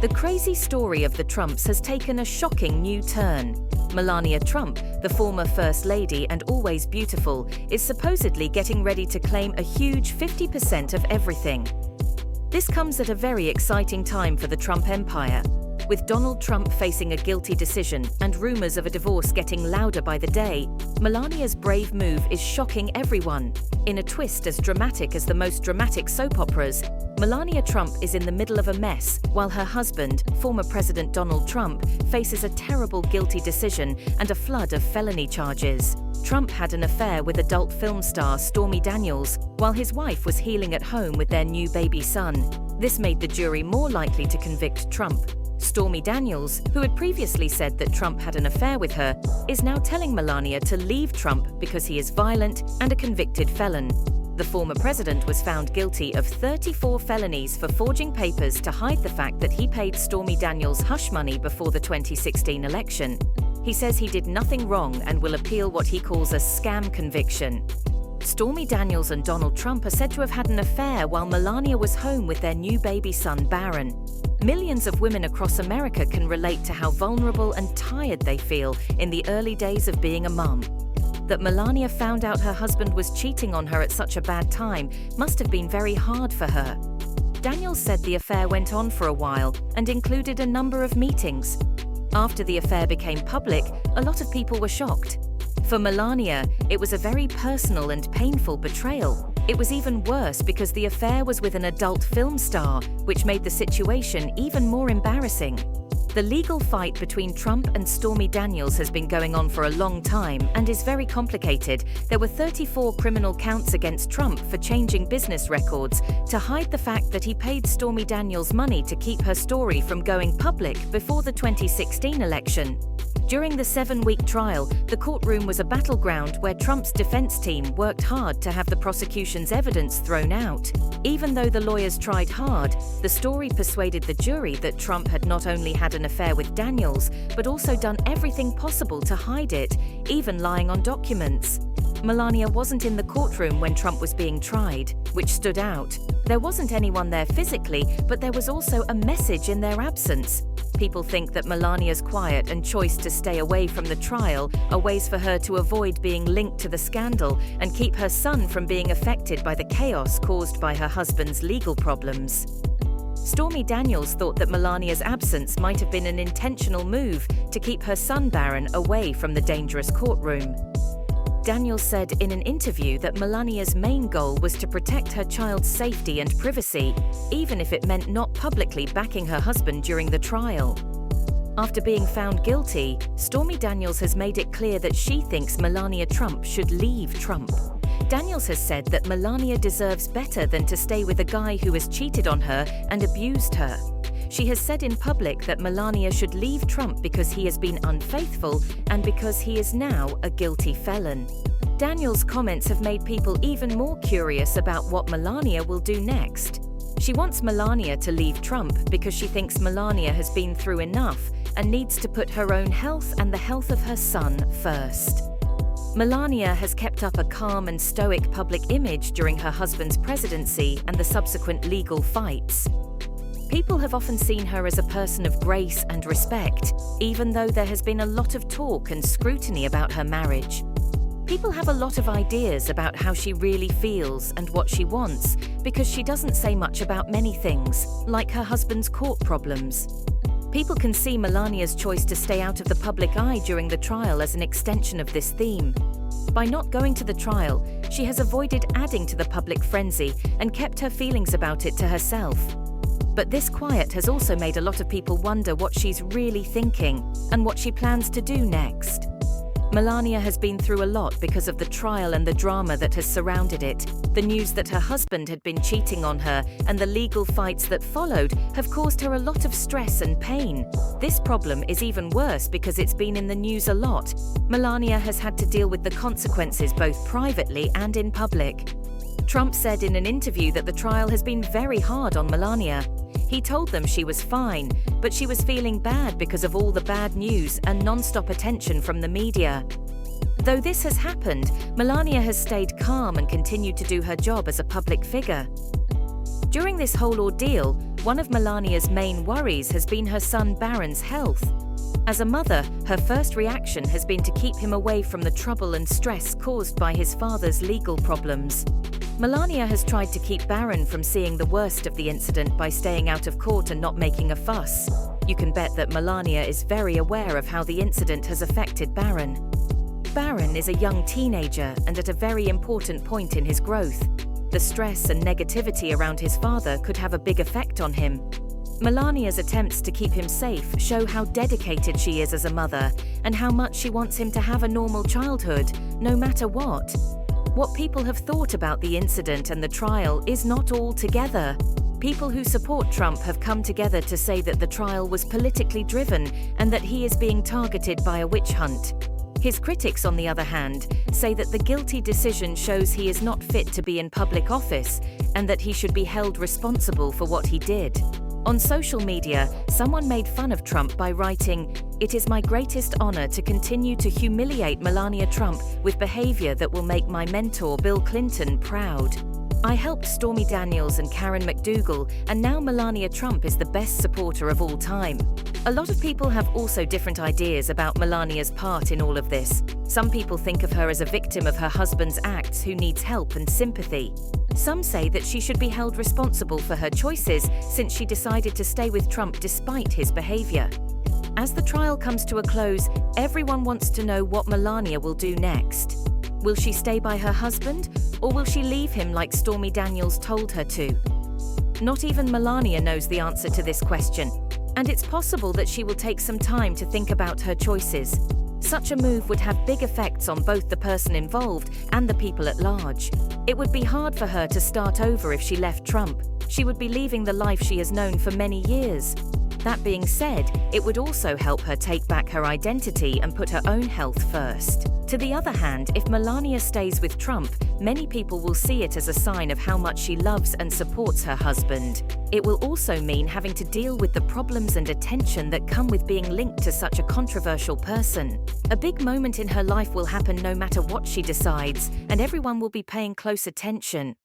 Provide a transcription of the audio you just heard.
The crazy story of the Trumps has taken a shocking new turn. Melania Trump, the former First Lady and always beautiful, is supposedly getting ready to claim a huge 50% of everything. This comes at a very exciting time for the Trump empire. With Donald Trump facing a guilty decision and rumors of a divorce getting louder by the day, Melania's brave move is shocking everyone. In a twist as dramatic as the most dramatic soap operas, Melania Trump is in the middle of a mess, while her husband, former President Donald Trump, faces a terrible guilty decision and a flood of felony charges. Trump had an affair with adult film star Stormy Daniels, while his wife was healing at home with their new baby son. This made the jury more likely to convict Trump. Stormy Daniels, who had previously said that Trump had an affair with her, is now telling Melania to leave Trump because he is violent and a convicted felon. The former president was found guilty of 34 felonies for forging papers to hide the fact that he paid Stormy Daniels hush money before the 2016 election. He says he did nothing wrong and will appeal what he calls a scam conviction. Stormy Daniels and Donald Trump are said to have had an affair while Melania was home with their new baby son, Barron. Millions of women across America can relate to how vulnerable and tired they feel in the early days of being a mum. That Melania found out her husband was cheating on her at such a bad time must have been very hard for her. Daniels said the affair went on for a while and included a number of meetings. After the affair became public, a lot of people were shocked. For Melania, it was a very personal and painful betrayal. It was even worse because the affair was with an adult film star, which made the situation even more embarrassing. The legal fight between Trump and Stormy Daniels has been going on for a long time and is very complicated. There were 34 criminal counts against Trump for changing business records to hide the fact that he paid Stormy Daniels money to keep her story from going public before the 2016 election. During the 7-week trial, the courtroom was a battleground where Trump's defense team worked hard to have the prosecution's evidence thrown out. Even though the lawyers tried hard, the story persuaded the jury that Trump had not only had an affair with Daniels, but also done everything possible to hide it, even lying on documents. Melania wasn't in the courtroom when Trump was being tried, which stood out. There wasn't anyone there physically, but there was also a message in their absence. People think that Melania's quiet and choice to stay away from the trial are ways for her to avoid being linked to the scandal and keep her son from being affected by the chaos caused by her husband's legal problems. Stormy Daniels thought that Melania's absence might have been an intentional move to keep her son Barron away from the dangerous courtroom. Daniels said in an interview that Melania's main goal was to protect her child's safety and privacy, even if it meant not publicly backing her husband during the trial. After being found guilty, Stormy Daniels has made it clear that she thinks Melania Trump should leave Trump. Daniels has said that Melania deserves better than to stay with a guy who has cheated on her and abused her. She has said in public that Melania should leave Trump because he has been unfaithful and because he is now a guilty felon. Daniels' comments have made people even more curious about what Melania will do next. She wants Melania to leave Trump because she thinks Melania has been through enough and needs to put her own health and the health of her son first. Melania has kept up a calm and stoic public image during her husband's presidency and the subsequent legal fights. People have often seen her as a person of grace and respect, even though there has been a lot of talk and scrutiny about her marriage. People have a lot of ideas about how she really feels and what she wants, because she doesn't say much about many things, like her husband's court problems. People can see Melania's choice to stay out of the public eye during the trial as an extension of this theme. By not going to the trial, she has avoided adding to the public frenzy and kept her feelings about it to herself. But this quiet has also made a lot of people wonder what she's really thinking and what she plans to do next. Melania has been through a lot because of the trial and the drama that has surrounded it. The news that her husband had been cheating on her and the legal fights that followed have caused her a lot of stress and pain. This problem is even worse because it's been in the news a lot. Melania has had to deal with the consequences both privately and in public. Trump said in an interview that the trial has been very hard on Melania. He told them she was fine, but she was feeling bad because of all the bad news and non-stop attention from the media. Though this has happened, Melania has stayed calm and continued to do her job as a public figure. During this whole ordeal, one of Melania's main worries has been her son Barron's health. As a mother, her first reaction has been to keep him away from the trouble and stress caused by his father's legal problems. Melania has tried to keep Barron from seeing the worst of the incident by staying out of court and not making a fuss. You can bet that Melania is very aware of how the incident has affected Barron. Barron is a young teenager and at a very important point in his growth. The stress and negativity around his father could have a big effect on him. Melania's attempts to keep him safe show how dedicated she is as a mother and how much she wants him to have a normal childhood, no matter what. What people have thought about the incident and the trial is not all together. People who support Trump have come together to say that the trial was politically driven and that he is being targeted by a witch hunt. His critics, on the other hand, say that the guilty decision shows he is not fit to be in public office and that he should be held responsible for what he did. On social media, someone made fun of Trump by writing, "It is my greatest honor to continue to humiliate Melania Trump with behavior that will make my mentor Bill Clinton proud. I helped Stormy Daniels and Karen McDougal, and now Melania Trump is the best supporter of all time." A lot of people have also different ideas about Melania's part in all of this. Some people think of her as a victim of her husband's acts who needs help and sympathy. Some say that she should be held responsible for her choices since she decided to stay with Trump despite his behavior. As the trial comes to a close, everyone wants to know what Melania will do next. Will she stay by her husband, or will she leave him like Stormy Daniels told her to? Not even Melania knows the answer to this question, and it's possible that she will take some time to think about her choices. Such a move would have big effects on both the person involved and the people at large. It would be hard for her to start over if she left Trump. She would be leaving the life she has known for many years. That being said, it would also help her take back her identity and put her own health first. To the other hand, if Melania stays with Trump, many people will see it as a sign of how much she loves and supports her husband. It will also mean having to deal with the problems and attention that come with being linked to such a controversial person. A big moment in her life will happen no matter what she decides, and everyone will be paying close attention.